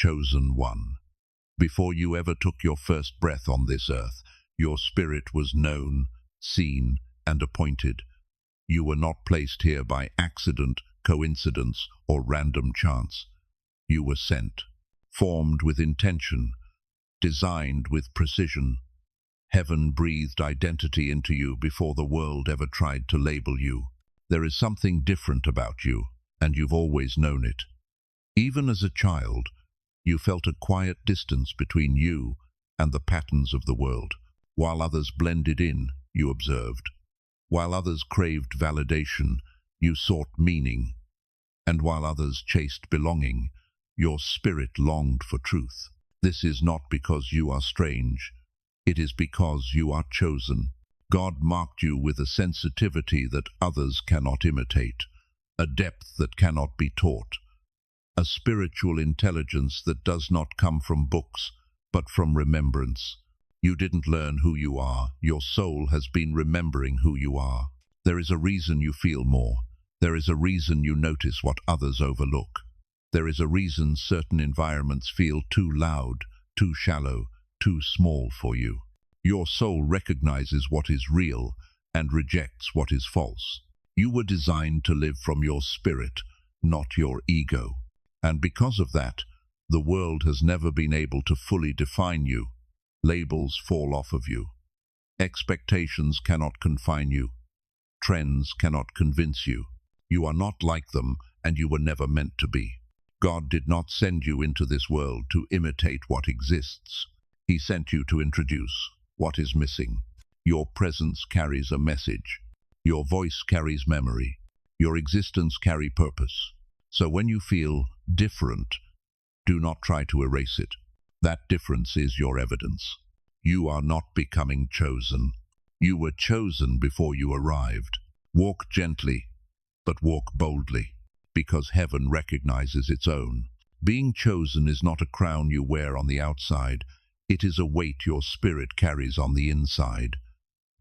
chosen one. Before you ever took your first breath on this earth, your spirit was known, seen, and appointed. You were not placed here by accident, coincidence, or random chance. You were sent, formed with intention, designed with precision. Heaven breathed identity into you before the world ever tried to label you. There is something different about you, and you've always known it. Even as a child, you felt a quiet distance between you and the patterns of the world. While others blended in, you observed. While others craved validation, you sought meaning. And while others chased belonging, your spirit longed for truth. This is not because you are strange. It is because you are chosen. God marked you with a sensitivity that others cannot imitate, a depth that cannot be taught, a spiritual intelligence that does not come from books, but from remembrance. You didn't learn who you are. Your soul has been remembering who you are. There is a reason you feel more. There is a reason you notice what others overlook. There is a reason certain environments feel too loud, too shallow, too small for you. Your soul recognizes what is real and rejects what is false. You were designed to live from your spirit, not your ego. And because of that, the world has never been able to fully define you. Labels fall off of you. Expectations cannot confine you. Trends cannot convince you. You are not like them, and you were never meant to be. God did not send you into this world to imitate what exists. He sent you to introduce what is missing. Your presence carries a message. Your voice carries memory. Your existence carries purpose. So when you feel different, do not try to erase it. That difference is your evidence. You are not becoming chosen. You were chosen before you arrived. Walk gently, but walk boldly, because heaven recognizes its own. Being chosen is not a crown you wear on the outside. It is a weight your spirit carries on the inside.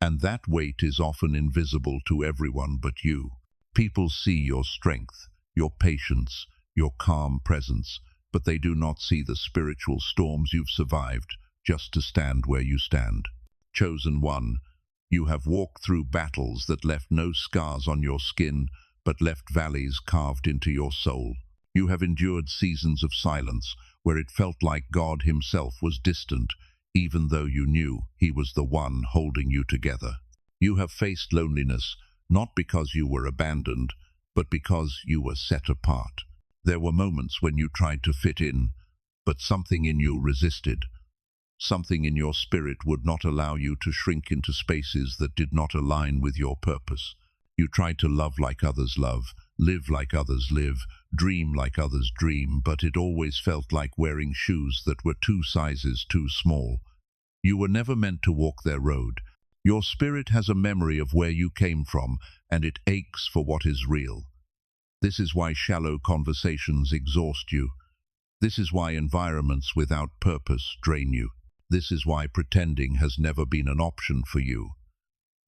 And that weight is often invisible to everyone but you. People see your strength, your patience, your calm presence, but they do not see the spiritual storms you've survived just to stand where you stand. Chosen one, you have walked through battles that left no scars on your skin, but left valleys carved into your soul. You have endured seasons of silence, where it felt like God himself was distant, even though you knew he was the one holding you together. You have faced loneliness, not because you were abandoned, but because you were set apart. There were moments when you tried to fit in, but something in you resisted. Something in your spirit would not allow you to shrink into spaces that did not align with your purpose. You tried to love like others love, live like others live, dream like others dream, but it always felt like wearing shoes that were 2 sizes too small. You were never meant to walk their road. Your spirit has a memory of where you came from, and it aches for what is real. This is why shallow conversations exhaust you. This is why environments without purpose drain you. This is why pretending has never been an option for you.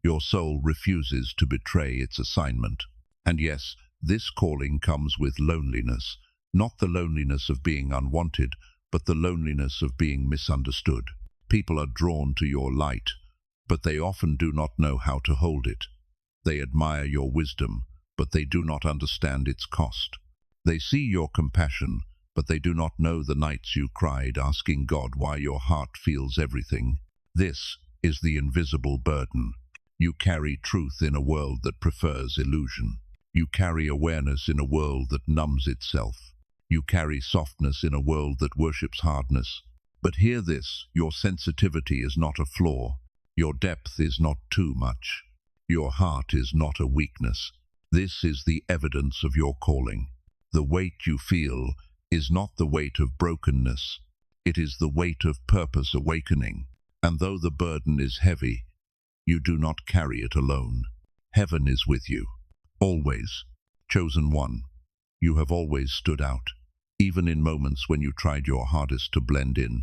Your soul refuses to betray its assignment. And yes, this calling comes with loneliness, not the loneliness of being unwanted, but the loneliness of being misunderstood. People are drawn to your light, but they often do not know how to hold it. They admire your wisdom, but they do not understand its cost. They see your compassion, but they do not know the nights you cried asking God why your heart feels everything. This is the invisible burden. You carry truth in a world that prefers illusion. You carry awareness in a world that numbs itself. You carry softness in a world that worships hardness. But hear this, your sensitivity is not a flaw. Your depth is not too much. Your heart is not a weakness. This is the evidence of your calling. The weight you feel is not the weight of brokenness. It is the weight of purpose awakening. And though the burden is heavy, you do not carry it alone. Heaven is with you. Always. Chosen one. You have always stood out, even in moments when you tried your hardest to blend in.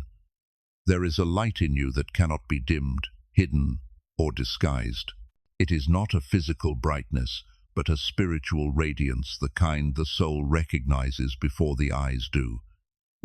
There is a light in you that cannot be dimmed, hidden, or disguised. It is not a physical brightness, but a spiritual radiance, the kind the soul recognizes before the eyes do.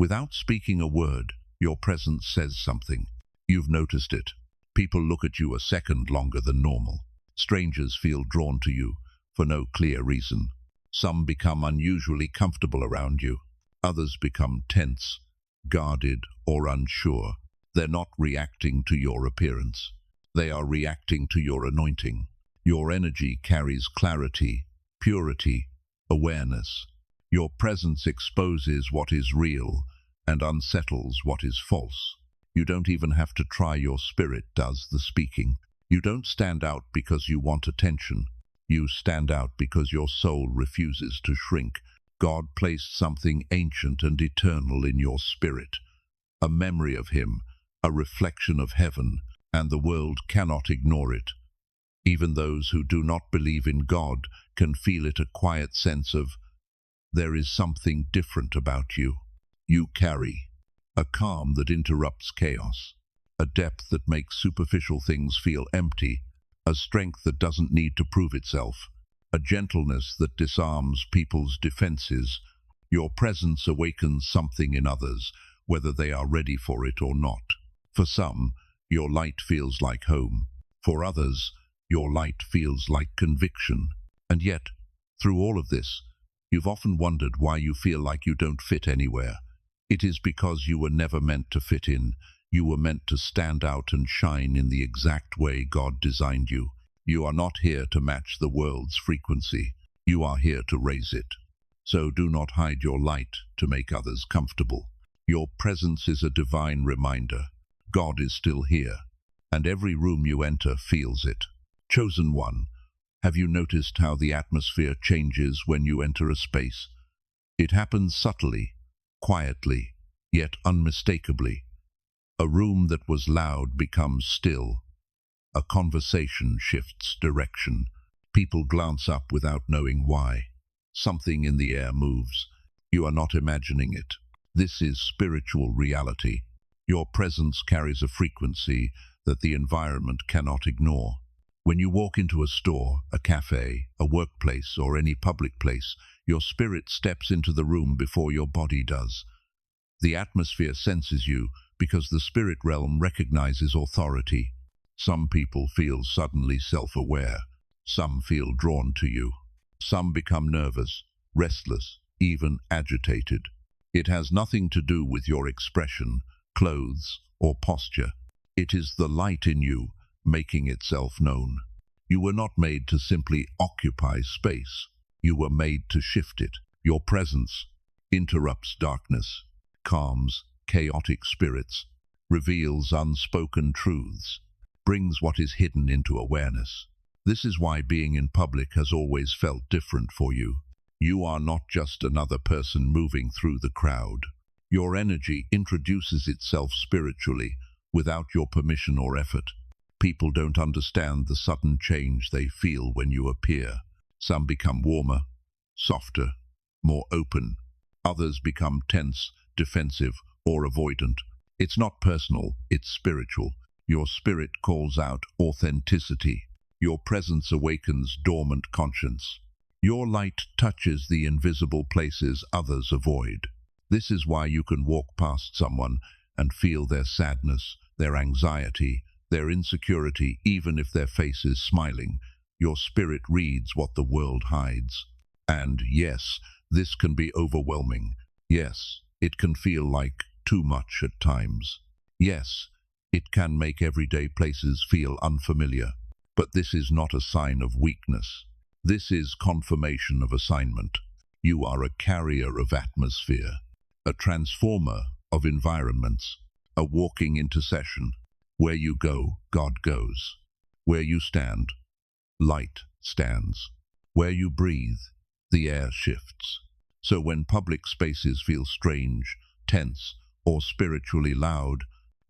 Without speaking a word, your presence says something. You've noticed it. People look at you a second longer than normal. Strangers feel drawn to you for no clear reason. Some become unusually comfortable around you. Others become tense, guarded, or unsure. They're not reacting to your appearance. They are reacting to your anointing. Your energy carries clarity, purity, awareness. Your presence exposes what is real and unsettles what is false. You don't even have to try. Your spirit does the speaking. You don't stand out because you want attention. You stand out because your soul refuses to shrink. God placed something ancient and eternal in your spirit, a memory of Him, a reflection of heaven, and the world cannot ignore it. Even those who do not believe in God can feel it, a quiet sense of, there is something different about you. You carry a calm that interrupts chaos, a depth that makes superficial things feel empty, a strength that doesn't need to prove itself, a gentleness that disarms people's defenses. Your presence awakens something in others, whether they are ready for it or not. For some, your light feels like home. For others, your light feels like conviction. And yet, through all of this, you've often wondered why you feel like you don't fit anywhere. It is because you were never meant to fit in. You were meant to stand out and shine in the exact way God designed you. You are not here to match the world's frequency. You are here to raise it. So do not hide your light to make others comfortable. Your presence is a divine reminder. God is still here, and every room you enter feels it. Chosen one, have you noticed how the atmosphere changes when you enter a space? It happens subtly, quietly, yet unmistakably. A room that was loud becomes still. A conversation shifts direction. People glance up without knowing why. Something in the air moves. You are not imagining it. This is spiritual reality. Your presence carries a frequency that the environment cannot ignore. When you walk into a store, a cafe, a workplace, or any public place, your spirit steps into the room before your body does. The atmosphere senses you because the spirit realm recognizes authority. Some people feel suddenly self-aware. Some feel drawn to you. Some become nervous, restless, even agitated. It has nothing to do with your expression, clothes, or posture. It is the light in you making itself known. You were not made to simply occupy space. You were made to shift it. Your presence interrupts darkness, calms chaotic spirits, reveals unspoken truths, brings what is hidden into awareness. This is why being in public has always felt different for you. You are not just another person moving through the crowd. Your energy introduces itself spiritually, without your permission or effort. People don't understand the sudden change they feel when you appear. Some become warmer, softer, more open. Others become tense, defensive, or avoidant. It's not personal, it's spiritual. Your spirit calls out authenticity. Your presence awakens dormant conscience. Your light touches the invisible places others avoid. This is why you can walk past someone and feel their sadness, their anxiety, their insecurity, even if their face is smiling. Your spirit reads what the world hides. And yes, this can be overwhelming. Yes, it can feel like too much at times. Yes, it can make everyday places feel unfamiliar. But this is not a sign of weakness. This is confirmation of assignment. You are a carrier of atmosphere, a transformer of environments, a walking intercession. Where you go, God goes. Where you stand, light stands. Where you breathe, the air shifts. So when public spaces feel strange, tense, or spiritually loud,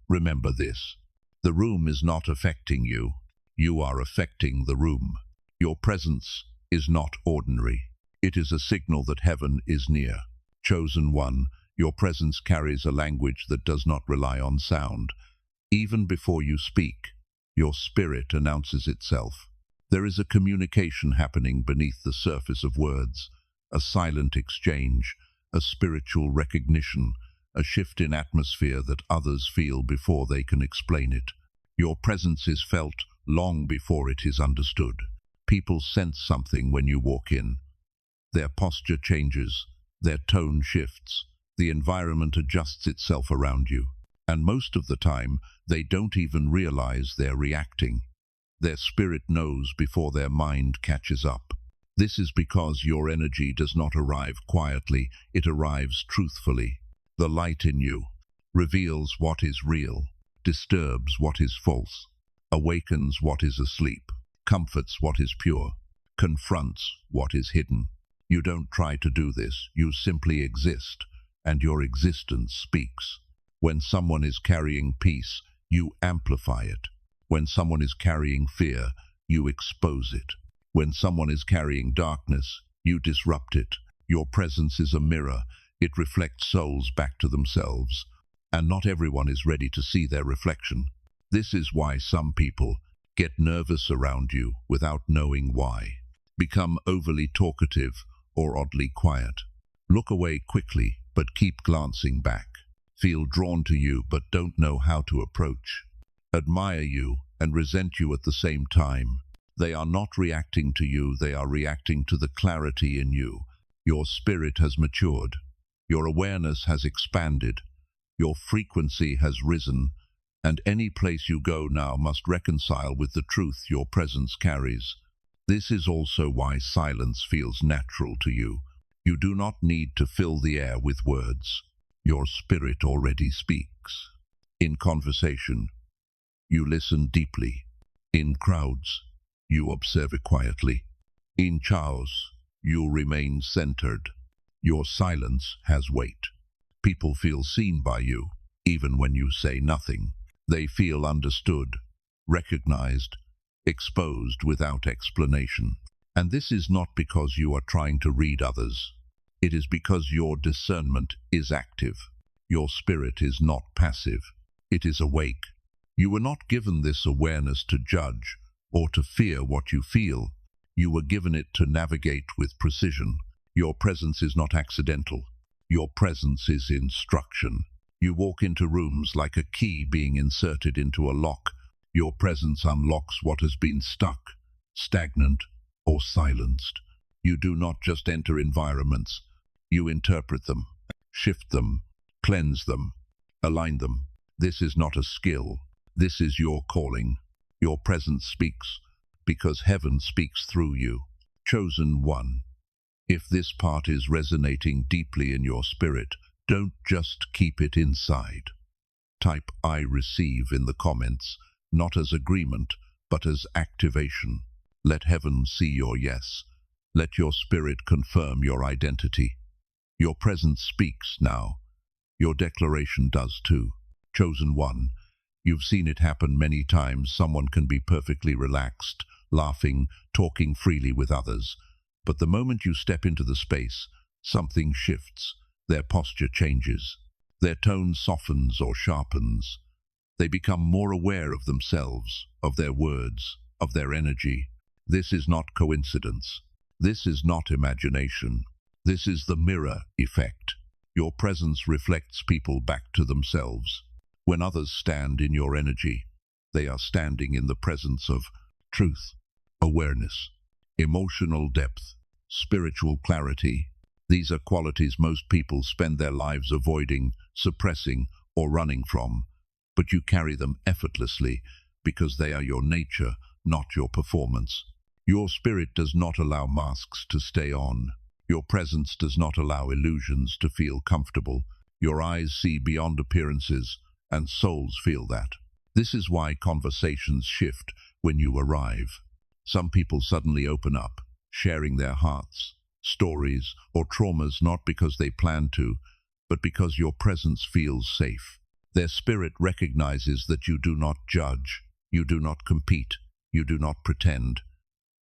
remember this. The room is not affecting you. You are affecting the room. Your presence is not ordinary. It is a signal that heaven is near. Chosen one, your presence carries a language that does not rely on sound. Even before you speak, your spirit announces itself. There is a communication happening beneath the surface of words, a silent exchange, a spiritual recognition. a shift in atmosphere that others feel before they can explain it. Your presence is felt long before it is understood. People sense something when you walk in. Their posture changes, their tone shifts, the environment adjusts itself around you. And most of the time, they don't even realize they're reacting. Their spirit knows before their mind catches up. This is because your energy does not arrive quietly, it arrives truthfully. The light in you reveals what is real, disturbs what is false, awakens what is asleep, comforts what is pure, confronts what is hidden. You don't try to do this, you simply exist, and your existence speaks. When someone is carrying peace, you amplify it. When someone is carrying fear, you expose it. When someone is carrying darkness, you disrupt it. Your presence is a mirror. It reflects souls back to themselves. And not everyone is ready to see their reflection. This is why some people get nervous around you without knowing why, become overly talkative or oddly quiet, look away quickly but keep glancing back, feel drawn to you but don't know how to approach, admire you and resent you at the same time. They are not reacting to you, they are reacting to the clarity in you. Your spirit has matured, your awareness has expanded, your frequency has risen, and any place you go now must reconcile with the truth your presence carries. This is also why silence feels natural to you. You do not need to fill the air with words. Your spirit already speaks. In conversation, you listen deeply. In crowds, you observe it quietly. In chaos, you remain centered. Your silence has weight. People feel seen by you, even when you say nothing. They feel understood, recognized, exposed without explanation. And this is not because you are trying to read others. It is because your discernment is active. Your spirit is not passive. It is awake. You were not given this awareness to judge or to fear what you feel. You were given it to navigate with precision. Your presence is not accidental. Your presence is instruction. You walk into rooms like a key being inserted into a lock. Your presence unlocks what has been stuck, stagnant, or silenced. You do not just enter environments. You interpret them, shift them, cleanse them, align them. This is not a skill. This is your calling. Your presence speaks because heaven speaks through you. Chosen one. If this part is resonating deeply in your spirit, don't just keep it inside. Type "I receive" in the comments, not as agreement, but as activation. Let heaven see your yes. Let your spirit confirm your identity. Your presence speaks now. Your declaration does too. Chosen one. You've seen it happen many times. Someone can be perfectly relaxed, laughing, talking freely with others. But the moment you step into the space, something shifts. Their posture changes. Their tone softens or sharpens. They become more aware of themselves, of their words, of their energy. This is not coincidence. This is not imagination. This is the mirror effect. Your presence reflects people back to themselves. When others stand in your energy, they are standing in the presence of truth, awareness, emotional depth, spiritual clarity. These are qualities most people spend their lives avoiding, suppressing, or running from. But you carry them effortlessly because they are your nature, not your performance. Your spirit does not allow masks to stay on. Your presence does not allow illusions to feel comfortable. Your eyes see beyond appearances, and souls feel that. This is why conversations shift when you arrive. Some people suddenly open up, sharing their hearts, stories, or traumas not because they plan to, but because your presence feels safe. Their spirit recognizes that you do not judge, you do not compete, you do not pretend.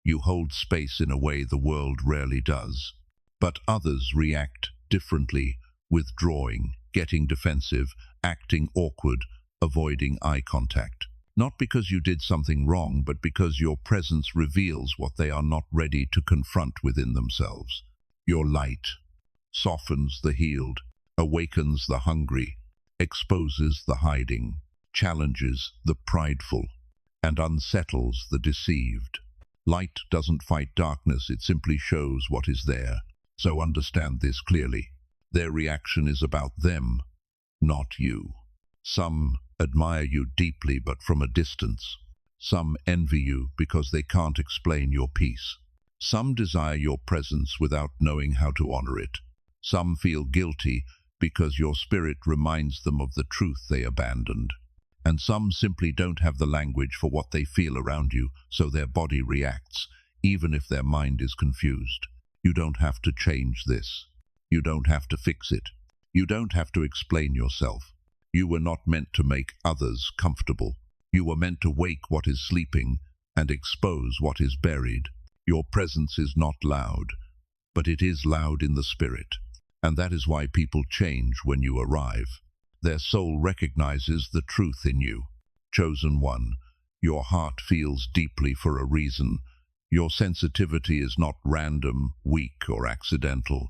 You hold space in a way the world rarely does. But others react differently, withdrawing, getting defensive, acting awkward, avoiding eye contact. Not because you did something wrong, but because your presence reveals what they are not ready to confront within themselves. Your light softens the healed, awakens the hungry, exposes the hiding, challenges the prideful, and unsettles the deceived. Light doesn't fight darkness, it simply shows what is there. So understand this clearly. Their reaction is about them, not you. Some admire you deeply but from a distance. Some envy you because they can't explain your peace. Some desire your presence without knowing how to honor it. Some feel guilty because your spirit reminds them of the truth they abandoned. And some simply don't have the language for what they feel around you, so their body reacts, even if their mind is confused. You don't have to change this. You don't have to fix it. You don't have to explain yourself. You were not meant to make others comfortable. You were meant to wake what is sleeping and expose what is buried. Your presence is not loud, but it is loud in the spirit. And that is why people change when you arrive. Their soul recognizes the truth in you. Chosen one, your heart feels deeply for a reason. Your sensitivity is not random, weak, or accidental.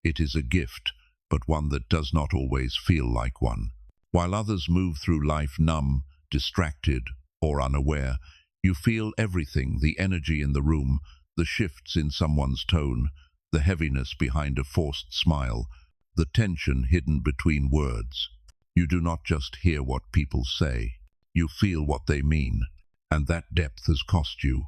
It is a gift, but one that does not always feel like one. While others move through life numb, distracted, or unaware, you feel everything, the energy in the room, the shifts in someone's tone, the heaviness behind a forced smile, the tension hidden between words. You do not just hear what people say, you feel what they mean, and that depth has cost you.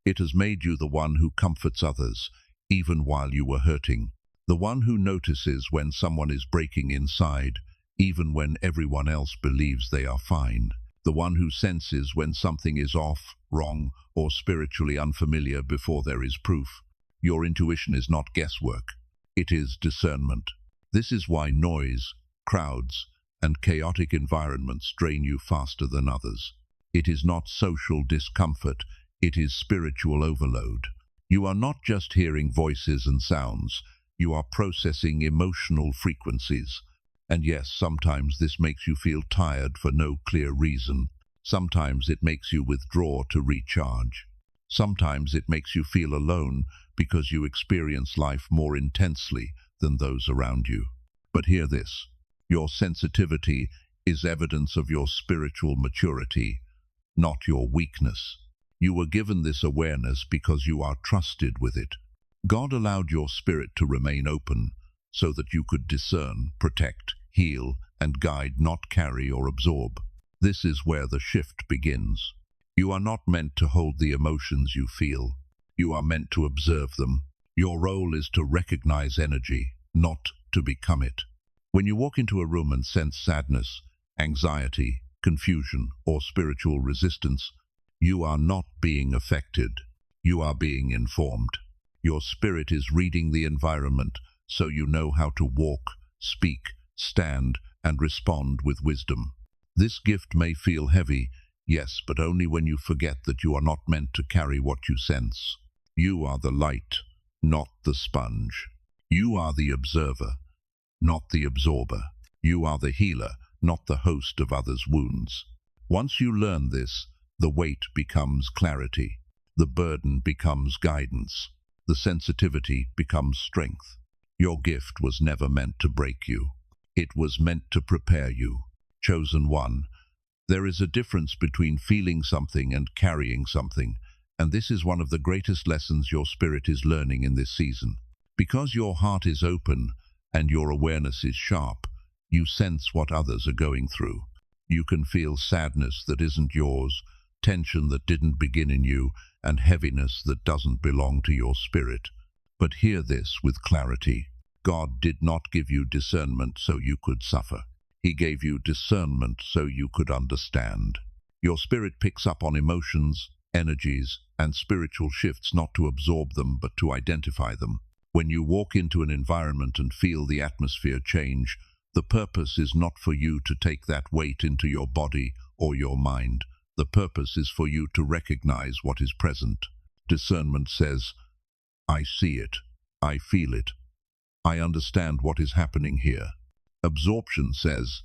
It has made you the one who comforts others, even while you were hurting. The one who notices when someone is breaking inside, even when everyone else believes they are fine. The one who senses when something is off, wrong, or spiritually unfamiliar before there is proof. Your intuition is not guesswork. It is discernment. This is why noise, crowds, and chaotic environments drain you faster than others. It is not social discomfort, it is spiritual overload. You are not just hearing voices and sounds, you are processing emotional frequencies. And yes, sometimes this makes you feel tired for no clear reason. Sometimes it makes you withdraw to recharge. Sometimes it makes you feel alone because you experience life more intensely than those around you. But hear this. Your sensitivity is evidence of your spiritual maturity, not your weakness. You were given this awareness because you are trusted with it. God allowed your spirit to remain open so that you could discern, protect, heal, and guide, not carry or absorb. This is where the shift begins. You are not meant to hold the emotions you feel. You are meant to observe them. Your role is to recognize energy, not to become it. When you walk into a room and sense sadness, anxiety, confusion, or spiritual resistance, you are not being affected. You are being informed. Your spirit is reading the environment so you know how to walk, speak, stand, and respond with wisdom. This gift may feel heavy, yes, but only when you forget that you are not meant to carry what you sense. You are the light, not the sponge. You are the observer, not the absorber. You are the healer, not the host of others' wounds. Once you learn this, the weight becomes clarity. The burden becomes guidance. The sensitivity becomes strength. Your gift was never meant to break you. It was meant to prepare you. Chosen one. There is a difference between feeling something and carrying something, and this is one of the greatest lessons your spirit is learning in this season. Because your heart is open and your awareness is sharp, you sense what others are going through. You can feel sadness that isn't yours, tension that didn't begin in you, and heaviness that doesn't belong to your spirit. But hear this with clarity. God did not give you discernment so you could suffer. He gave you discernment so you could understand. Your spirit picks up on emotions, energies, and spiritual shifts not to absorb them but to identify them. When you walk into an environment and feel the atmosphere change, the purpose is not for you to take that weight into your body or your mind. The purpose is for you to recognize what is present. Discernment says, I see it, I feel it, I understand what is happening here. Absorption says,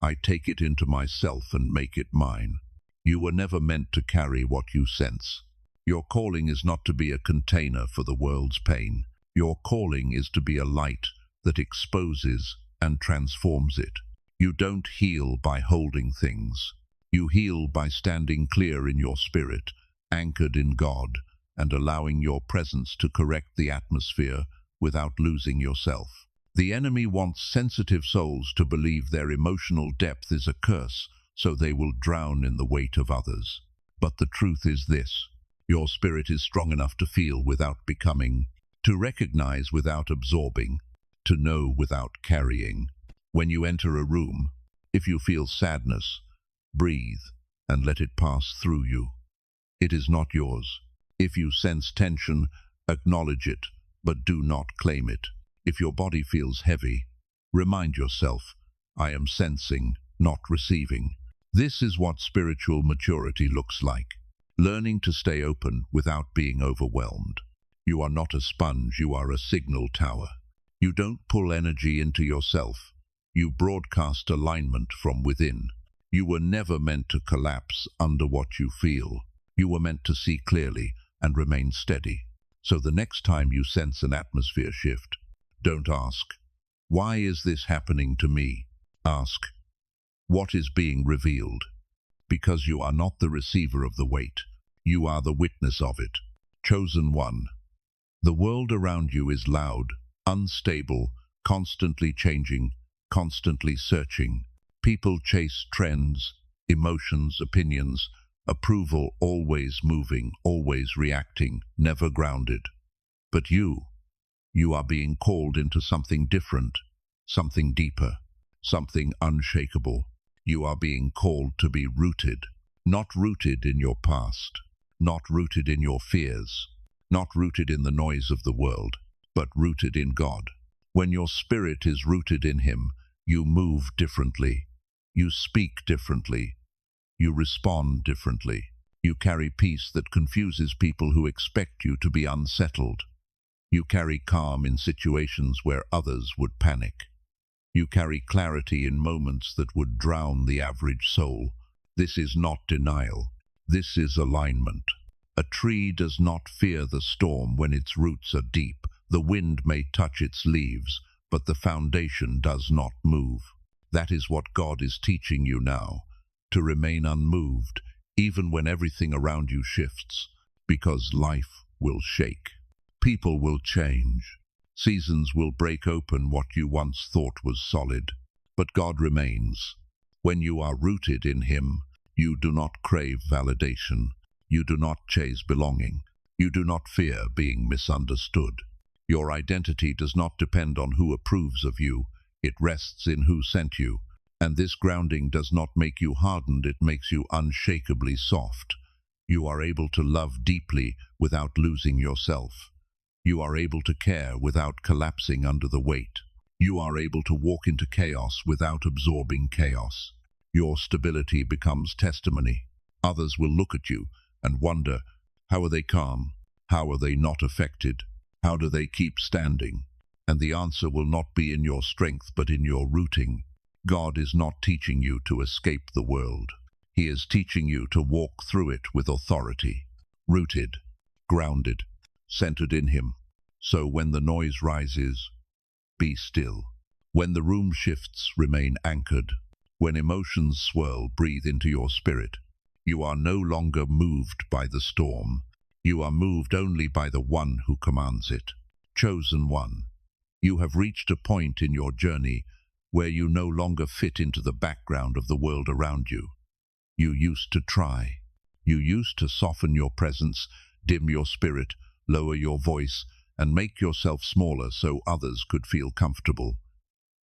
I take it into myself and make it mine. You were never meant to carry what you sense. Your calling is not to be a container for the world's pain. Your calling is to be a light that exposes and transforms it. You don't heal by holding things. You heal by standing clear in your spirit, anchored in God, and allowing your presence to correct the atmosphere without losing yourself. The enemy wants sensitive souls to believe their emotional depth is a curse, so they will drown in the weight of others. But the truth is this: your spirit is strong enough to feel without becoming, to recognize without absorbing, to know without carrying. When you enter a room, if you feel sadness, breathe and let it pass through you. It is not yours. If you sense tension, acknowledge it, but do not claim it. If your body feels heavy, remind yourself, I am sensing, not receiving. This is what spiritual maturity looks like. Learning to stay open without being overwhelmed. You are not a sponge, you are a signal tower. You don't pull energy into yourself. You broadcast alignment from within. You were never meant to collapse under what you feel. You were meant to see clearly and remain steady. So the next time you sense an atmosphere shift, don't ask, why is this happening to me? Ask, what is being revealed? Because you are not the receiver of the weight. You are the witness of it. Chosen one. The world around you is loud, unstable, constantly changing, constantly searching. People chase trends, emotions, opinions, approval, always moving, always reacting, never grounded. But you are being called into something different, something deeper, something unshakable. You are being called to be rooted, not rooted in your past, not rooted in your fears, not rooted in the noise of the world, but rooted in God. When your spirit is rooted in Him, you move differently, you speak differently, you respond differently. You carry peace that confuses people who expect you to be unsettled. You carry calm in situations where others would panic. You carry clarity in moments that would drown the average soul. This is not denial. This is alignment. A tree does not fear the storm when its roots are deep. The wind may touch its leaves, but the foundation does not move. That is what God is teaching you now, to remain unmoved, even when everything around you shifts, because life will shake. People will change. Seasons will break open what you once thought was solid, but God remains. When you are rooted in Him, you do not crave validation. You do not chase belonging. You do not fear being misunderstood. Your identity does not depend on who approves of you. It rests in who sent you. And this grounding does not make you hardened, it makes you unshakably soft. You are able to love deeply without losing yourself. You are able to care without collapsing under the weight. You are able to walk into chaos without absorbing chaos. Your stability becomes testimony. Others will look at you and wonder, how are they calm? How are they not affected? How do they keep standing? And the answer will not be in your strength, but in your rooting. God is not teaching you to escape the world. He is teaching you to walk through it with authority, rooted, grounded, centered in Him. So when the noise rises, be still. When the room shifts, remain anchored. When emotions swirl, breathe into your spirit. You are no longer moved by the storm. You are moved only by the one who commands it. Chosen one. You have reached a point in your journey where you no longer fit into the background of the world around you. You used to try. You used to soften your presence, dim your spirit, lower your voice, and make yourself smaller so others could feel comfortable.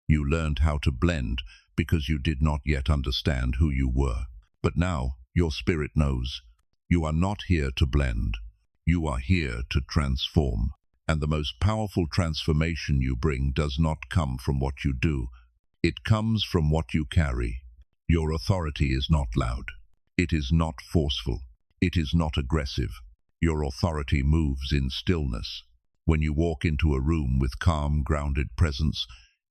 You learned how to blend because you did not yet understand who you were. But now your spirit knows. You are not here to blend. You are here to transform. And the most powerful transformation you bring does not come from what you do. It comes from what you carry. Your authority is not loud. It is not forceful. It is not aggressive. Your authority moves in stillness. When you walk into a room with calm, grounded presence,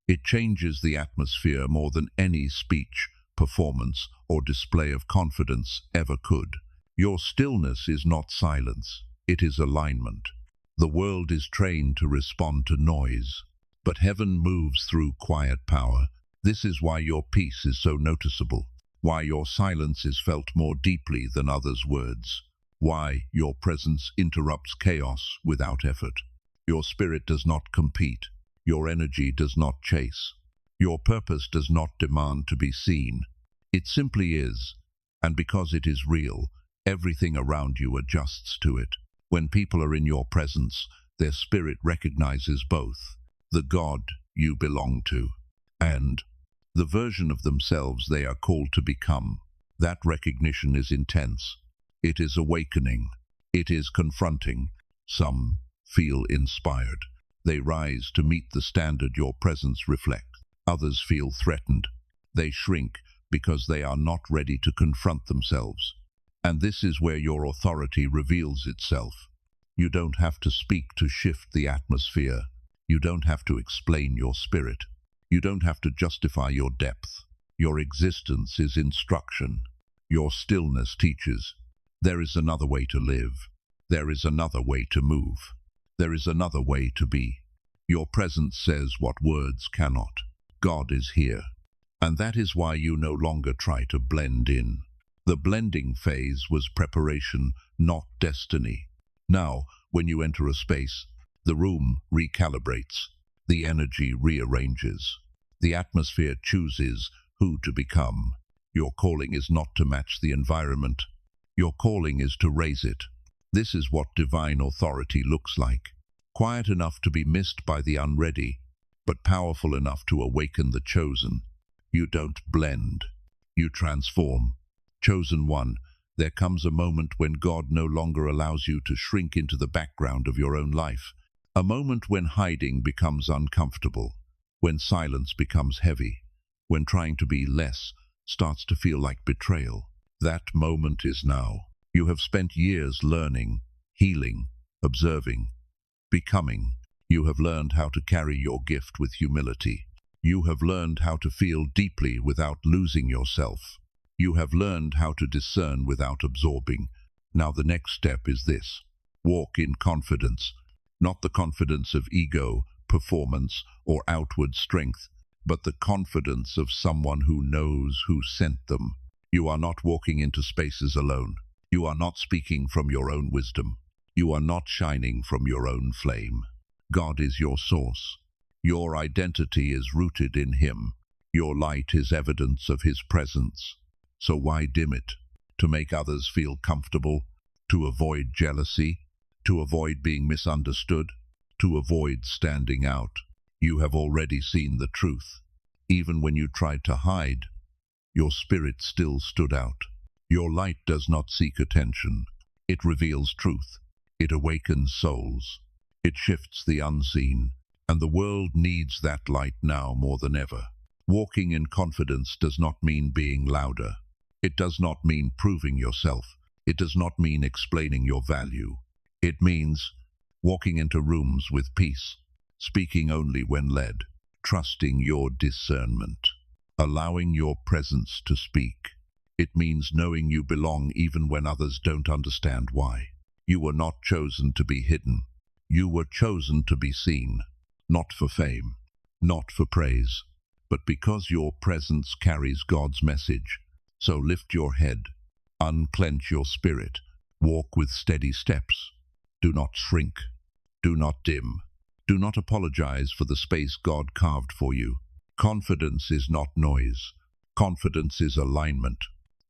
it changes the atmosphere more than any speech, performance, or display of confidence ever could. Your stillness is not silence. It is alignment. The world is trained to respond to noise. But heaven moves through quiet power. This is why your peace is so noticeable, why your silence is felt more deeply than others' words, why your presence interrupts chaos without effort. Your spirit does not compete, your energy does not chase, your purpose does not demand to be seen. It simply is, and because it is real, everything around you adjusts to it. When people are in your presence, their spirit recognizes both the God you belong to and the version of themselves they are called to become. That recognition is intense. It is awakening. It is confronting. Some feel inspired. They rise to meet the standard your presence reflects. Others feel threatened. They shrink because they are not ready to confront themselves. And this is where your authority reveals itself. You don't have to speak to shift the atmosphere. You don't have to explain your spirit. You don't have to justify your depth. Your existence is instruction. Your stillness teaches. There is another way to live. There is another way to move. There is another way to be. Your presence says what words cannot. God is here. And that is why you no longer try to blend in. The blending phase was preparation, not destiny. Now, when you enter a space, the room recalibrates. The energy rearranges. The atmosphere chooses who to become. Your calling is not to match the environment. Your calling is to raise it. This is what divine authority looks like. Quiet enough to be missed by the unready, but powerful enough to awaken the chosen. You don't blend. You transform. Chosen one, there comes a moment when God no longer allows you to shrink into the background of your own life. A moment when hiding becomes uncomfortable, when silence becomes heavy, when trying to be less starts to feel like betrayal. That moment is now. You have spent years learning, healing, observing, becoming. You have learned how to carry your gift with humility. You have learned how to feel deeply without losing yourself. You have learned how to discern without absorbing. Now the next step is this. Walk in confidence. Not the confidence of ego, performance, or outward strength, but the confidence of someone who knows who sent them. You are not walking into spaces alone. You are not speaking from your own wisdom. You are not shining from your own flame. God is your source. Your identity is rooted in Him. Your light is evidence of His presence. So why dim it? To make others feel comfortable? To avoid jealousy? To avoid being misunderstood? To avoid standing out? You have already seen the truth. Even when you tried to hide, your spirit still stood out. Your light does not seek attention. It reveals truth. It awakens souls. It shifts the unseen. And the world needs that light now more than ever. Walking in confidence does not mean being louder. It does not mean proving yourself. It does not mean explaining your value. It means walking into rooms with peace, speaking only when led, trusting your discernment, allowing your presence to speak. It means knowing you belong even when others don't understand why. You were not chosen to be hidden. You were chosen to be seen, not for fame, not for praise, but because your presence carries God's message. So lift your head, unclench your spirit, walk with steady steps. Do not shrink. Do not dim. Do not apologize for the space God carved for you. Confidence is not noise. Confidence is alignment.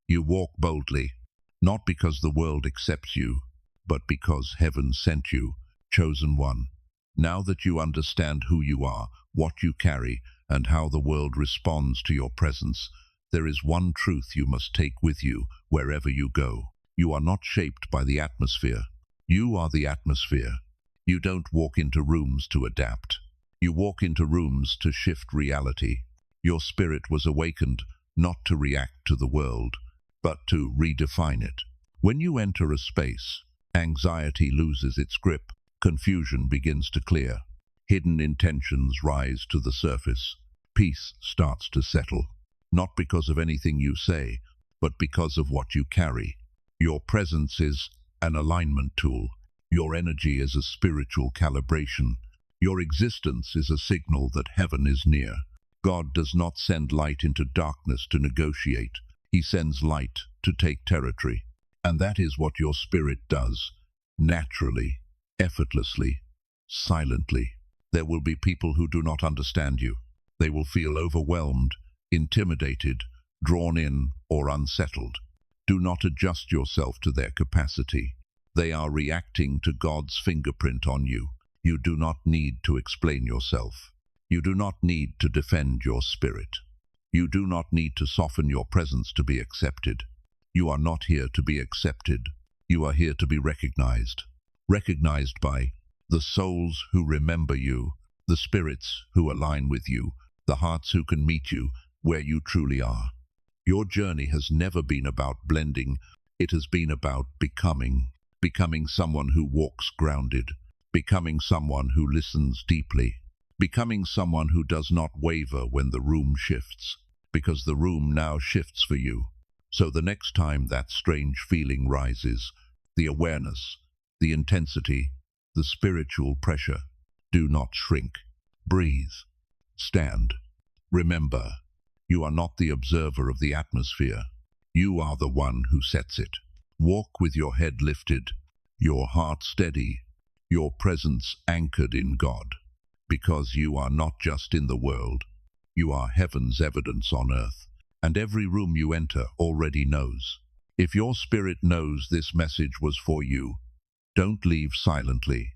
You walk boldly, not because the world accepts you, but because heaven sent you, chosen one. Now that you understand who you are, what you carry, and how the world responds to your presence, there is one truth you must take with you wherever you go. You are not shaped by the atmosphere. You are the atmosphere. You don't walk into rooms to adapt. You walk into rooms to shift reality. Your spirit was awakened not to react to the world, but to redefine it. When you enter a space, anxiety loses its grip, confusion begins to clear, hidden intentions rise to the surface, peace starts to settle, not because of anything you say, but because of what you carry. Your presence is an alignment tool. Your energy is a spiritual calibration. Your existence is a signal that heaven is near. God does not send light into darkness to negotiate. He sends light to take territory. And that is what your spirit does, naturally, effortlessly, silently. There will be people who do not understand you. They will feel overwhelmed, intimidated, drawn in, or unsettled. Do not adjust yourself to their capacity. They are reacting to God's fingerprint on you. You do not need to explain yourself. You do not need to defend your spirit. You do not need to soften your presence to be accepted. You are not here to be accepted. You are here to be recognized. Recognized by the souls who remember you, the spirits who align with you, the hearts who can meet you where you truly are. Your journey has never been about blending. It has been about becoming someone who walks grounded, becoming someone who listens deeply, becoming someone who does not waver when the room shifts, because the room now shifts for you. So the next time that strange feeling rises, the awareness, the intensity, the spiritual pressure, do not shrink. Breathe. Stand. Remember, you are not the observer of the atmosphere. You are the one who sets it. Walk with your head lifted, your heart steady, your presence anchored in God, because you are not just in the world, you are heaven's evidence on earth, and every room you enter already knows. If your spirit knows this message was for you, don't leave silently.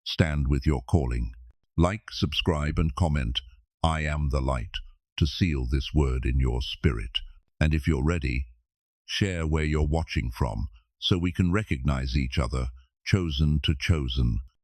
Stand with your calling. Like, subscribe, and comment, "I am the light," to seal this word in your spirit. And if you're ready, share where you're watching from, so we can recognize each other, chosen to chosen.